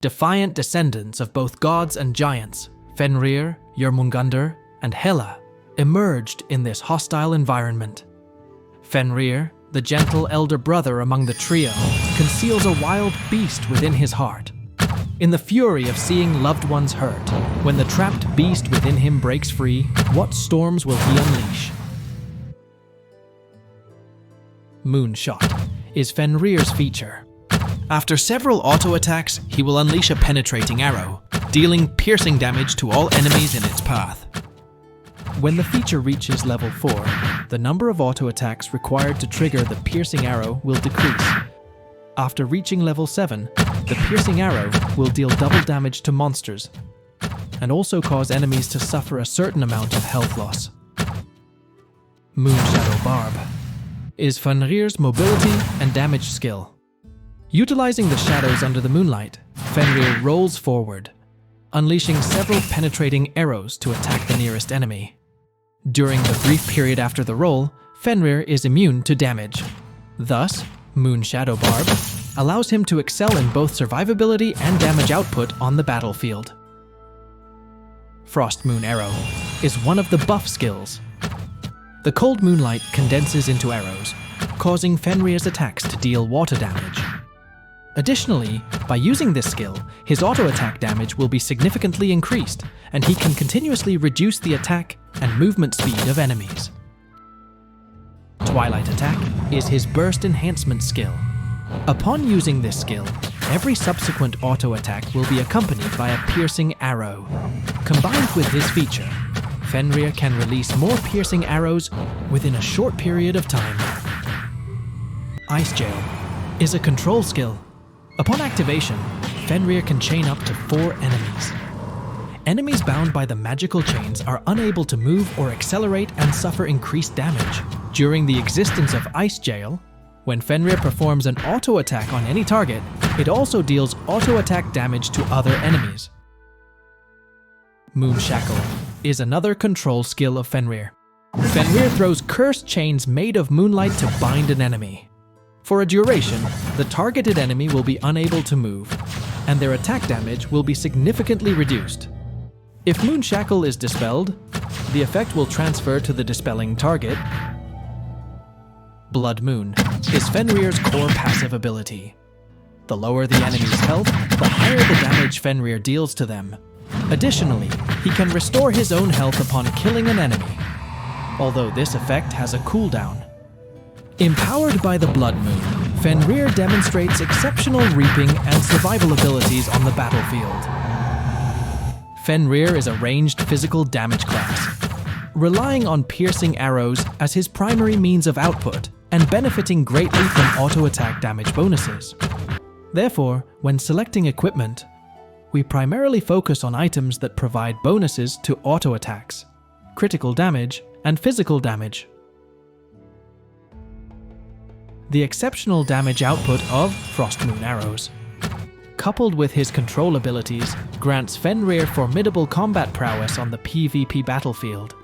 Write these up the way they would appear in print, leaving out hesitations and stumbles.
Defiant descendants of both gods and giants, Fenrir, Jörmungandr, and Hela, emerged in this hostile environment. Fenrir, the gentle elder brother among the trio, conceals a wild beast within his heart. In the fury of seeing loved ones hurt, when the trapped beast within him breaks free, what storms will he unleash? Moonshot is Fenrir's feature. After several auto attacks, he will unleash a penetrating arrow, dealing piercing damage to all enemies in its path. When the feature reaches level 4, the number of auto attacks required to trigger the piercing arrow will decrease. After reaching level 7, the piercing arrow will deal double damage to monsters, and also cause enemies to suffer a certain amount of health loss. Moonshadow Barb is Fenrir's mobility and damage skill. Utilizing the shadows under the moonlight, Fenrir rolls forward, unleashing several penetrating arrows to attack the nearest enemy. During the brief period after the roll, Fenrir is immune to damage. Thus, Moonshadow Barb allows him to excel in both survivability and damage output on the battlefield. Frost Moon Arrow is one of the buff skills. The cold moonlight condenses into arrows, causing Fenrir's attacks to deal water damage. Additionally, by using this skill, his auto-attack damage will be significantly increased, and he can continuously reduce the attack and movement speed of enemies. Twilight Attack is his burst enhancement skill. Upon using this skill, every subsequent auto-attack will be accompanied by a piercing arrow. Combined with this feature, Fenrir can release more piercing arrows within a short period of time. Ice Jail is a control skill. Upon activation, Fenrir can chain up to 4 enemies. Enemies bound by the magical chains are unable to move or accelerate and suffer increased damage. During the existence of Ice Jail, when Fenrir performs an auto-attack on any target, it also deals auto-attack damage to other enemies. Moonshackle is another control skill of Fenrir. Fenrir throws cursed chains made of moonlight to bind an enemy. For a duration, the targeted enemy will be unable to move, and their attack damage will be significantly reduced. If Moonshackle is dispelled, the effect will transfer to the dispelling target. Blood Moon is Fenrir's core passive ability. The lower the enemy's health, the higher the damage Fenrir deals to them. Additionally, he can restore his own health upon killing an enemy, although this effect has a cooldown. Empowered by the Blood Moon, Fenrir demonstrates exceptional reaping and survival abilities on the battlefield. Fenrir is a ranged physical damage class, relying on piercing arrows as his primary means of output and benefiting greatly from auto-attack damage bonuses. Therefore, when selecting equipment, we primarily focus on items that provide bonuses to auto-attacks, critical damage, and physical damage. The exceptional damage output of Frost Moon Arrows, coupled with his control abilities, grants Fenrir formidable combat prowess on the PvP battlefield.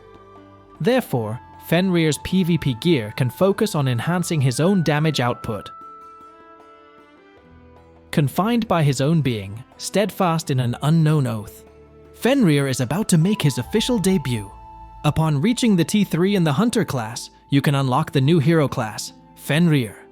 Therefore, Fenrir's PvP gear can focus on enhancing his own damage output. Confined by his own being, steadfast in an unknown oath, Fenrir is about to make his official debut. Upon reaching the T3 in the Hunter class, you can unlock the new hero class, Fenrir.